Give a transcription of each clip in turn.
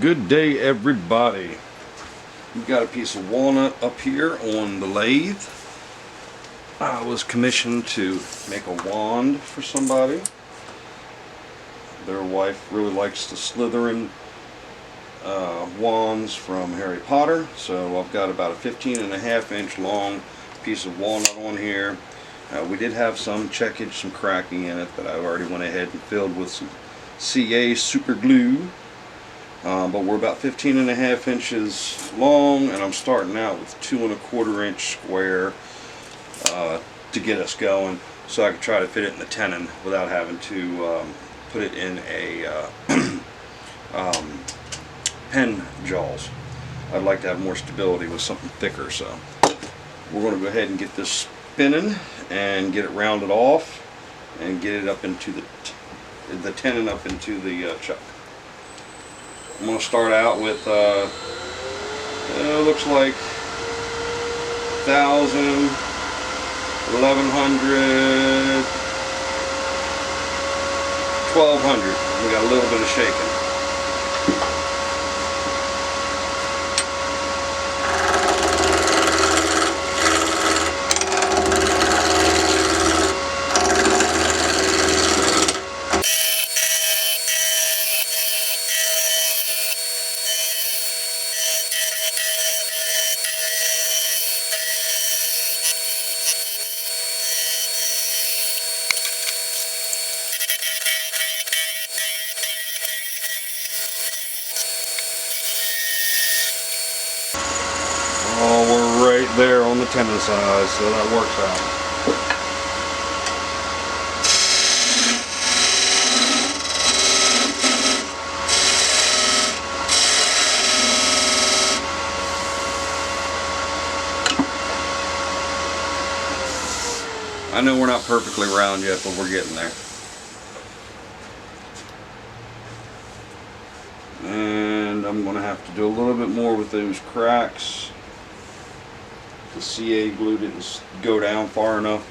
Good day, everybody. We've got a piece of walnut up here on the lathe. I was commissioned to make a wand for somebody. Their wife really likes the Slytherin wands from Harry Potter, so I've got about a 15.5 inch long piece of walnut on here. We did have some checkage, some cracking in it that I already went ahead and filled with some CA super glue. But we're about 15.5 inches long, and I'm starting out with 2¼ inch square to get us going, so I can try to fit it in the tenon without having to put it in a pen jaws. I'd like to have more stability with something thicker, so we're going to go ahead and get this spinning and get it rounded off and get it up into the tenon up into the chuck. I'm going to start out with, looks like 1,000, 1,100, 1,200. We got a little bit of shaking. Oh, we're right there on the tenon size, so that works out. I know we're not perfectly round yet, but we're getting there. And I'm going to have to do a little bit more with those cracks. The CA glue didn't go down far enough.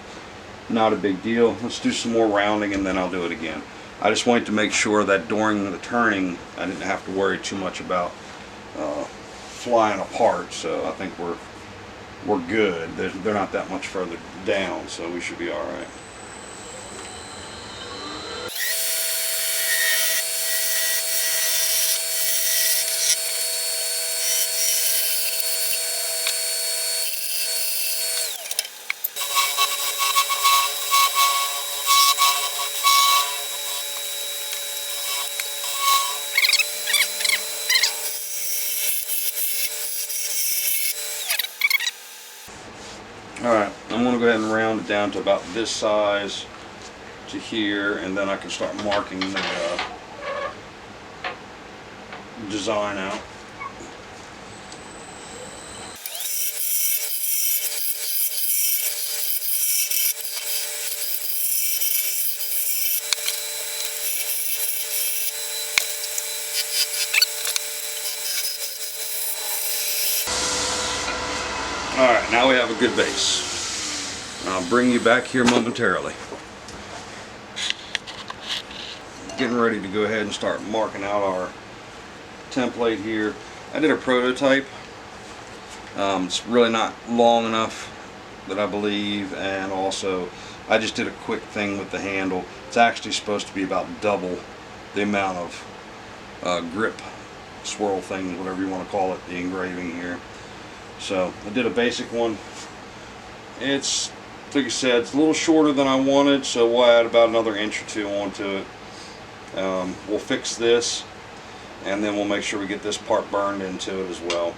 Not a big deal. Let's do some more rounding and then I'll do it again. I just wanted to make sure that during the turning I didn't have to worry too much about flying apart, so I think we're good. They're not that much further down, so we should be alright. Alright, I'm going to go ahead and round it down to about this size to here, and then I can start marking the design out. Alright, now we have a good base. I'll bring you back here momentarily. Getting ready to go ahead and start marking out our template here. I did a prototype. It's really not long enough that I believe, and also I just did a quick thing with the handle. It's actually supposed to be about double the amount of grip swirl thing, whatever you want to call it, the engraving here. So I did a basic one. It's, like I said, it's a little shorter than I wanted, so we'll add about another inch or two onto it. We'll fix this, and then we'll make sure we get this part burned into it as well.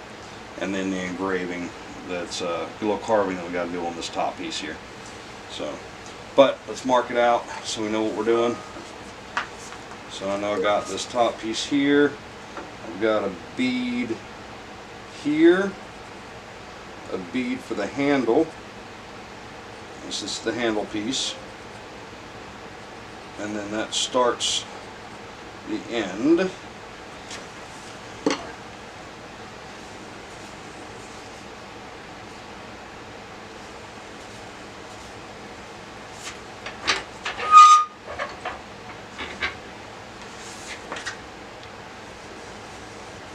And then the engraving, that's a little carving that we got to do on this top piece here. So, but let's mark it out so we know what we're doing. So I know I got this top piece here. I've got a bead here. A bead for the handle. This is the handle piece, and then that starts the end.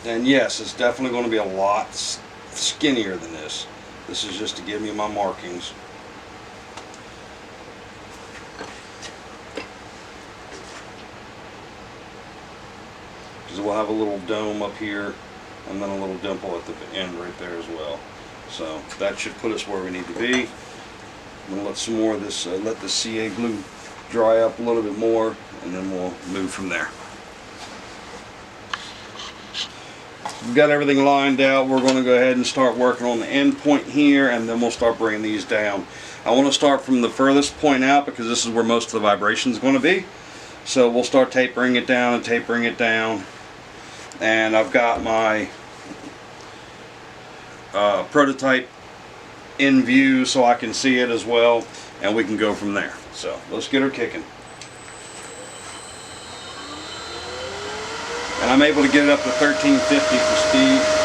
And yes, it's definitely going to be a lot skinnier than this. This is just to give me my markings. Because we'll have a little dome up here and then a little dimple at the end right there as well. So that should put us where we need to be. I'm going to let some more of this, let the CA glue dry up a little bit more, and then we'll move from there. We've got everything lined out. We're going to go ahead and start working on the end point here, and then we'll start bringing these down. I want to start from the furthest point out because this is where most of the vibration is going to be. So we'll start tapering it down and tapering it down. And I've got my prototype in view so I can see it as well, and we can go from there. So let's get her kicking. And I'm able to get it up to 1350 for speed.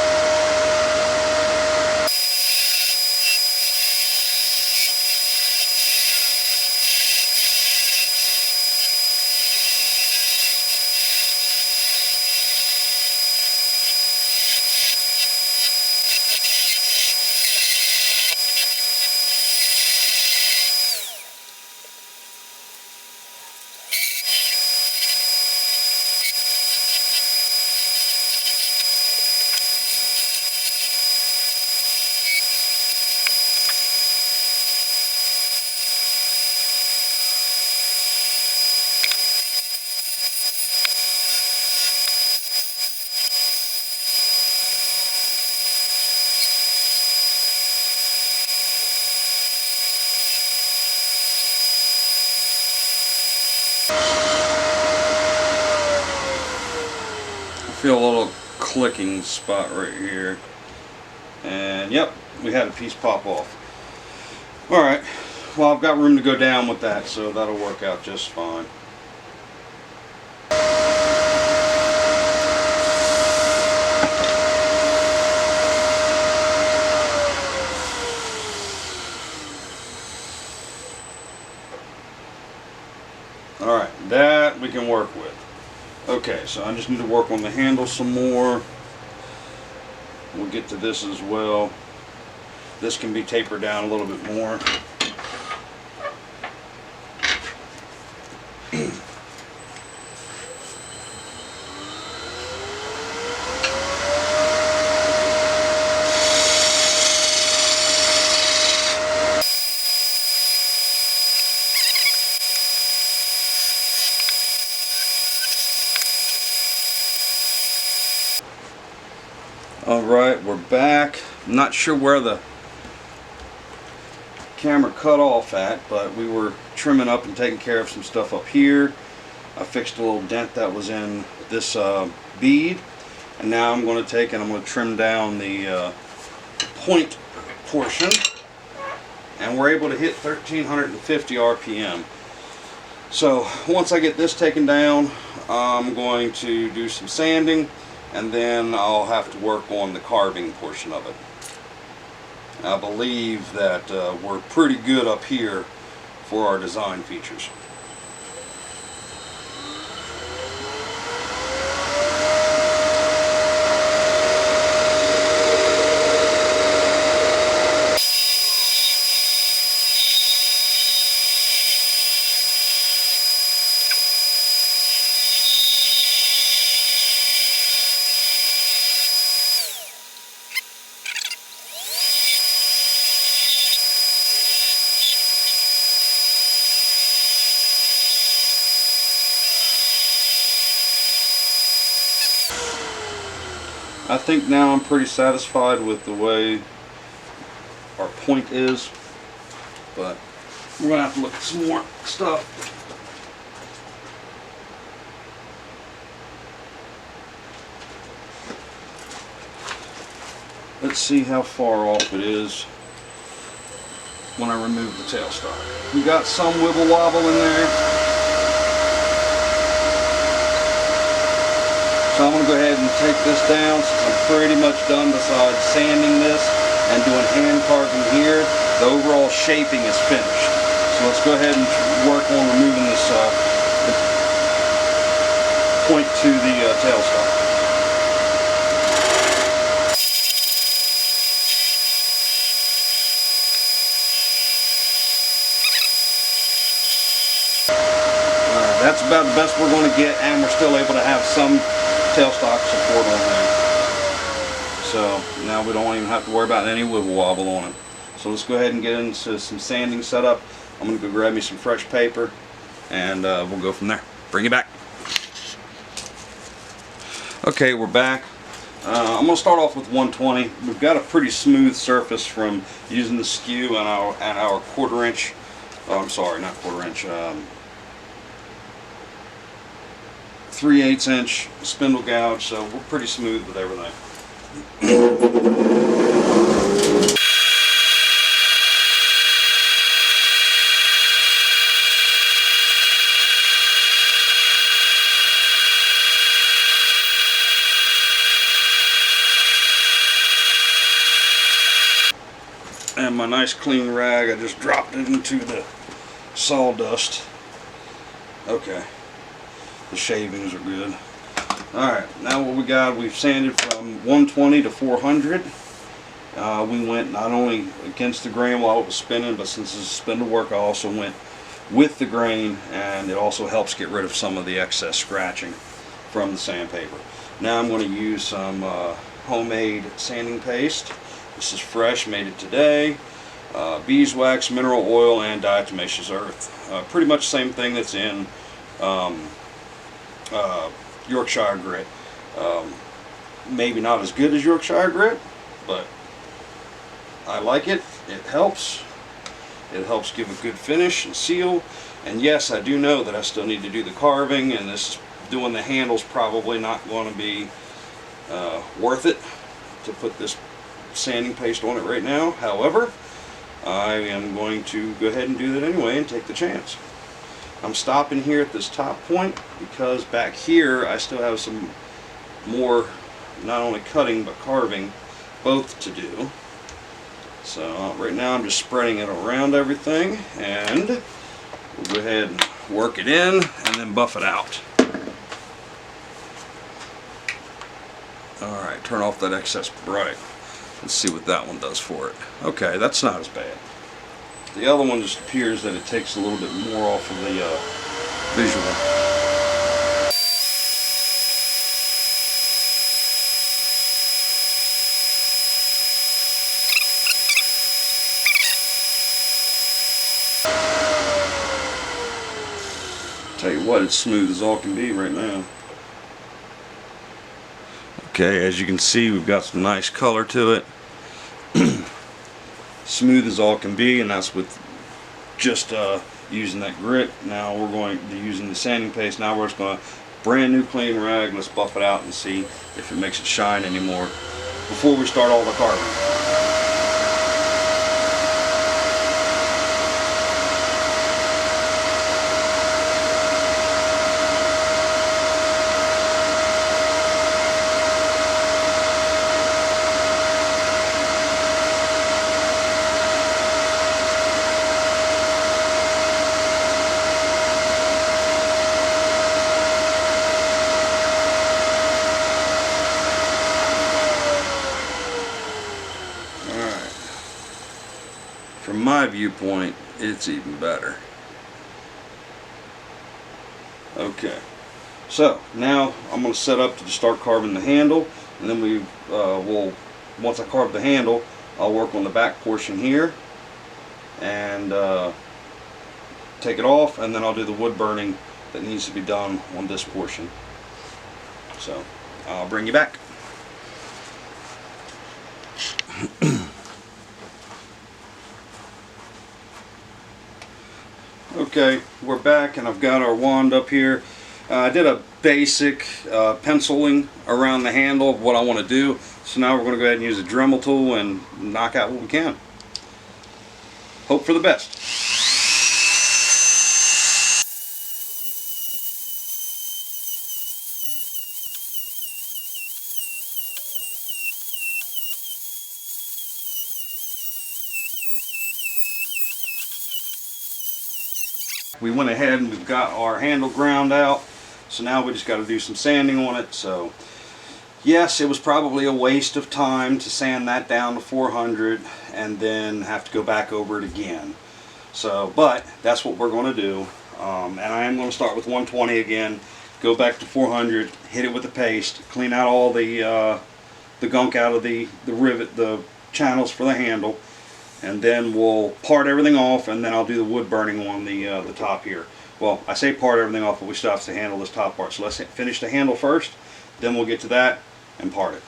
Feel a little clicking spot right here, and yep, we had a piece pop off. Alright, well, I've got room to go down with that, so that'll work out just fine. Alright, that we can work with. Okay, so I just need to work on the handle some more. We'll get to this as well. This can be tapered down a little bit more. Alright, we're back. I'm not sure where the camera cut off at, but we were trimming up and taking care of some stuff up here. I fixed a little dent that was in this bead, and now I'm going to take and I'm going to trim down the point portion, and we're able to hit 1350 RPM. So once I get this taken down, I'm going to do some sanding, and then I'll have to work on the carving portion of it. I believe that we're pretty good up here for our design features. I think now I'm pretty satisfied with the way our point is, but we're going to have to look at some more stuff. Let's see how far off it is when I remove the tailstock. We got some wibble wobble in there. So I'm going to go ahead and take this down since I'm pretty much done besides sanding this and doing hand carving here. The overall shaping is finished. So let's go ahead and work on removing this point to the tailstock. want to get, and we're still able to have some tailstock support on there. So now we don't even have to worry about any wibble wobble on it. So let's go ahead and get into some sanding setup. I'm going to go grab me some fresh paper, and we'll go from there. Bring you back. Okay, we're back. I'm going to start off with 120. We've got a pretty smooth surface from using the skew and our 1/4 inch. Oh, I'm sorry, not 1/4 inch. 3/8 inch spindle gouge. So we're pretty smooth with everything. And my nice clean rag, I just dropped it into the sawdust. Okay, the shavings are good. Alright, now what we got, we've sanded from 120 to 400. We went not only against the grain while it was spinning, but since it's spindle work, I also went with the grain, and it also helps get rid of some of the excess scratching from the sandpaper. Now I'm going to use some homemade sanding paste. This is fresh, made it today. Beeswax, mineral oil, and diatomaceous earth. Pretty much the same thing that's in Yorkshire grit. Maybe not as good as Yorkshire grit, but I like it. It helps. It helps give a good finish and seal. And yes, I do know that I still need to do the carving, and this doing the handle's probably not going to be worth it to put this sanding paste on it right now. However, I am going to go ahead and do that anyway and take the chance. I'm stopping here at this top point because back here I still have some more, not only cutting but carving, both to do. So right now I'm just spreading it around everything, and we'll go ahead and work it in and then buff it out. Alright, turn off that excess bright. Let's see what that one does for it. Okay, that's not as bad. The other one just appears that it takes a little bit more off of the visual. Tell you what, it's smooth as all can be right now. Okay, as you can see, we've got some nice color to it. Smooth as all can be, and that's with just using that grit. Now we're going to using the sanding paste. Now we're just going to brand new clean rag. Let's buff it out and see if it makes it shine anymore before we start all the carving. From my viewpoint, it's even better. Okay, so now I'm going to set up to start carving the handle, and then we will, once I carve the handle, I'll work on the back portion here and take it off, and then I'll do the wood burning that needs to be done on this portion. So I'll bring you back. Okay, we're back, and I've got our wand up here. I did a basic penciling around the handle of what I want to do. So now we're going to go ahead and use a Dremel tool and knock out what we can. Hope for the best. We went ahead and we've got our handle ground out, so now we just got to do some sanding on it. So yes, it was probably a waste of time to sand that down to 400 and then have to go back over it again. So, but that's what we're going to do, and I am going to start with 120 again go back to 400, hit it with the paste, clean out all the gunk out of the rivet, the channels for the handle, and then we'll part everything off, and then I'll do the wood burning on the top here. Well, I say part everything off, but we still have to handle this top part. So let's finish the handle first, then we'll get to that and part it.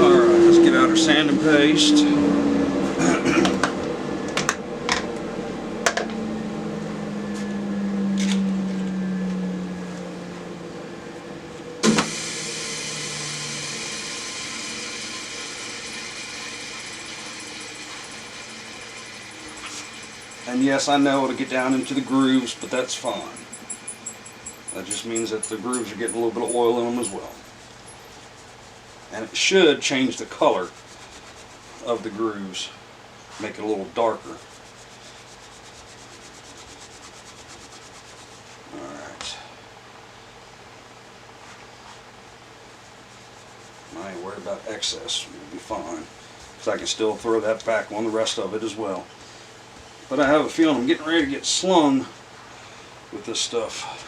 Alright, let's get out our sand and paste. And yes, I know it'll get down into the grooves, but that's fine. That just means that the grooves are getting a little bit of oil in them as well. And it should change the color of the grooves, make it a little darker. Alright. I ain't worried about excess, it'll be fine. Because I can still throw that back on the rest of it as well. But I have a feeling I'm getting ready to get slung with this stuff.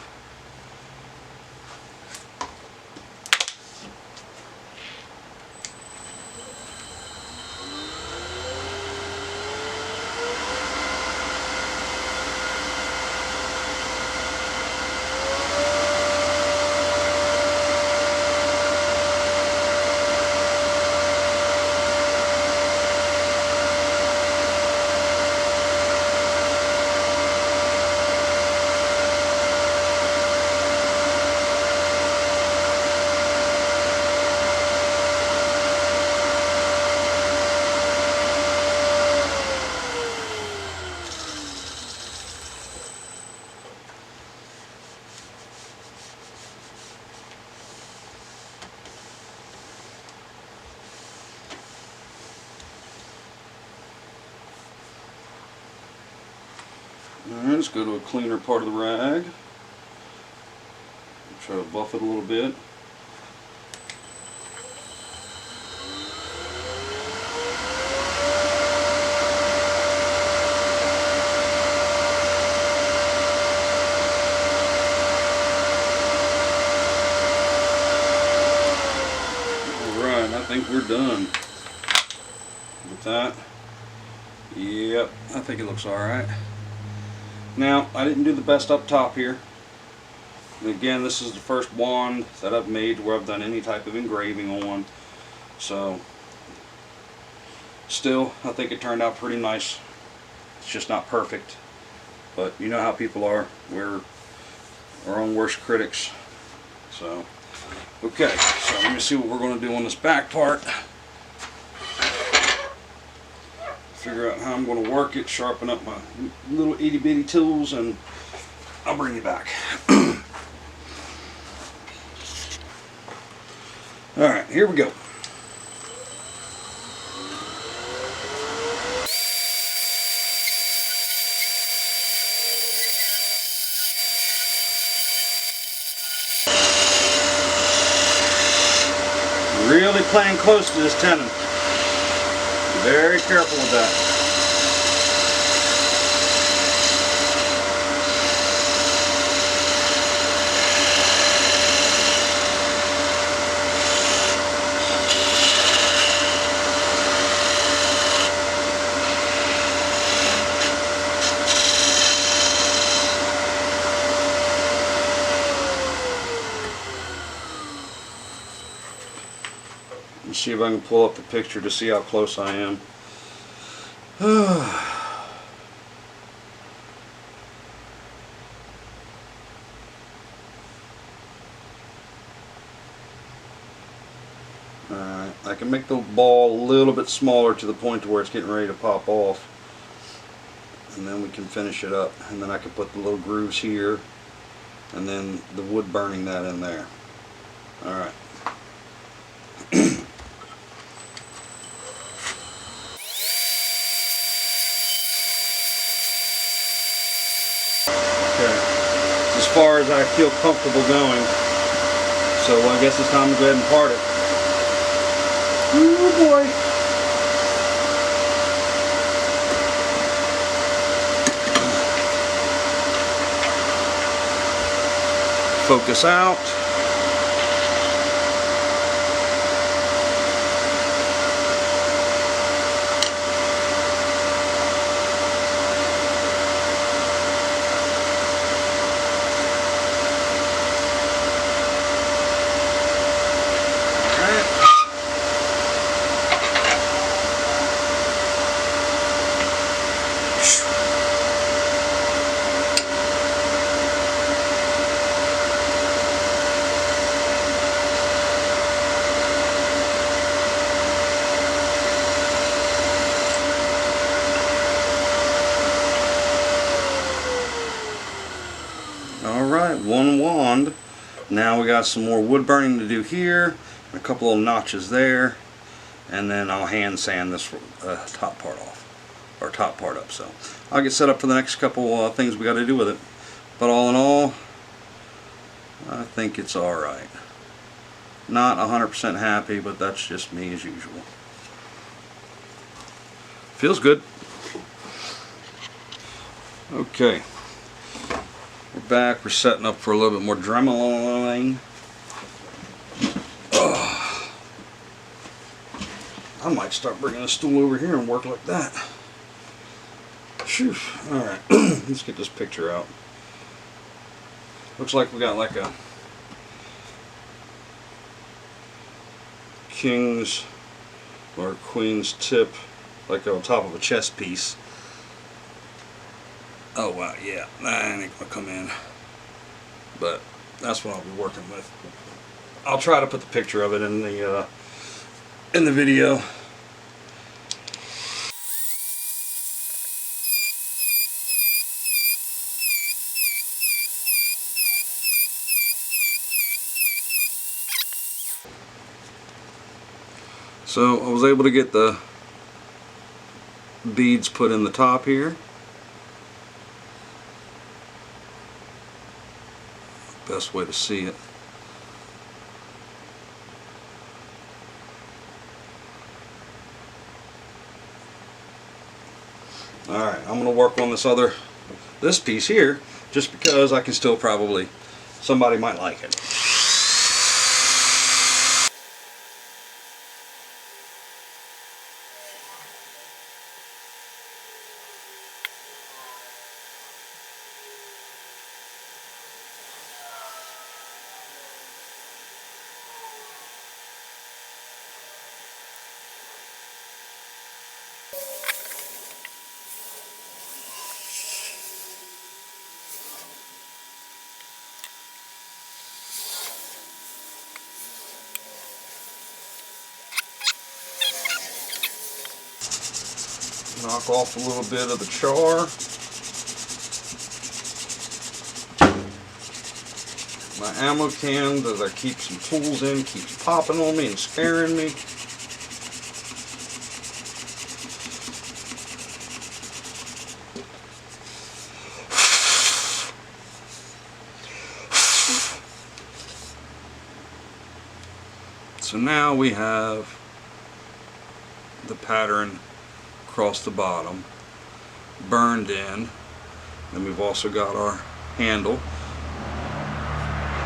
Alright, let's go to a cleaner part of the rag. Try to buff it a little bit. Alright, I think we're done with that. Yep, I think it looks alright. Now, I didn't do the best up top here. And again, this is the first wand that I've made where I've done any type of engraving on. So, still, I think it turned out pretty nice. It's just not perfect. But you know how people are. We're our own worst critics. So, okay. So, let me see what we're going to do on this back part. Figure out how I'm going to work it, sharpen up my little itty bitty tools, and I'll bring you back. Alright, here we go. Really playing close to this tenon. Very careful with that. Let's see if I can pull up the picture to see how close I am. Alright, I can make the ball a little bit smaller to the point to where it's getting ready to pop off. And then we can finish it up. And then I can put the little grooves here. And then the wood burning that in there. Alright. Okay. As far as I feel comfortable going. So I guess it's time to go ahead and part it. Oh boy. Focus out. Alright, one wand. Now we got some more wood burning to do here, and a couple of notches there, and then I'll hand sand this top part off, or top part up. So I'll get set up for the next couple things we got to do with it. But all in all, I think it's alright. Not 100% happy, but that's just me as usual. Feels good. Okay. We're back. We're setting up for a little bit more dremeling. I might start bringing a stool over here and work like that. Phew. Alright, let's get this picture out. Looks like we got like a king's or queen's tip, like on top of a chess piece. Oh wow, yeah, that ain't gonna come in. But that's what I'll be working with. I'll try to put the picture of it in the video. So I was able to get the beads put in the top here. Best way to see it. Alright, I'm going to work on this piece here, just because I can still probably, somebody might like it. Knock off a little bit of the char. My ammo can that I keep some tools in keeps popping on me and scaring me. So now we have the pattern across the bottom burned in, and we've also got our handle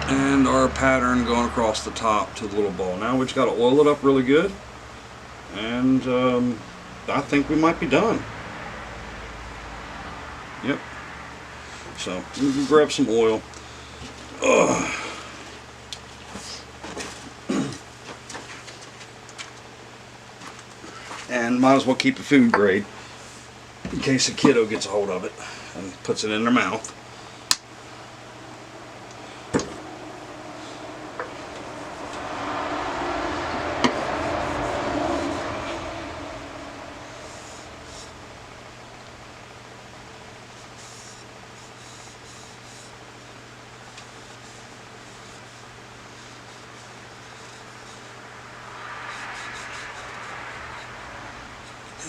and our pattern going across the top to the little ball. Now we just got to oil it up really good, and I think we might be done. Yep. So we can grab some oil. Ugh. And might as well keep it food grade in case a kiddo gets a hold of it and puts it in their mouth.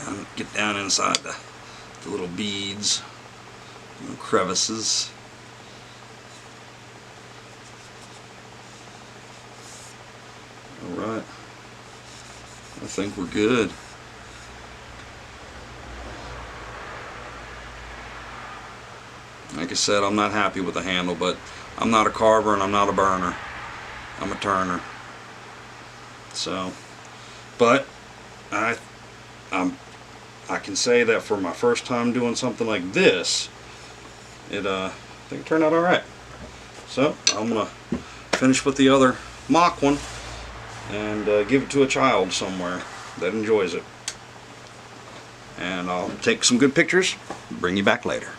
And get down inside the little beads, little crevices. I think we're good. Like I said, I'm not happy with the handle, but I'm not a carver and I'm not a burner. I'm a turner. So, but I can say that for my first time doing something like this, I think it turned out all right. So I'm gonna finish with the other mock one and give it to a child somewhere that enjoys it. And I'll take some good pictures, bring you back later.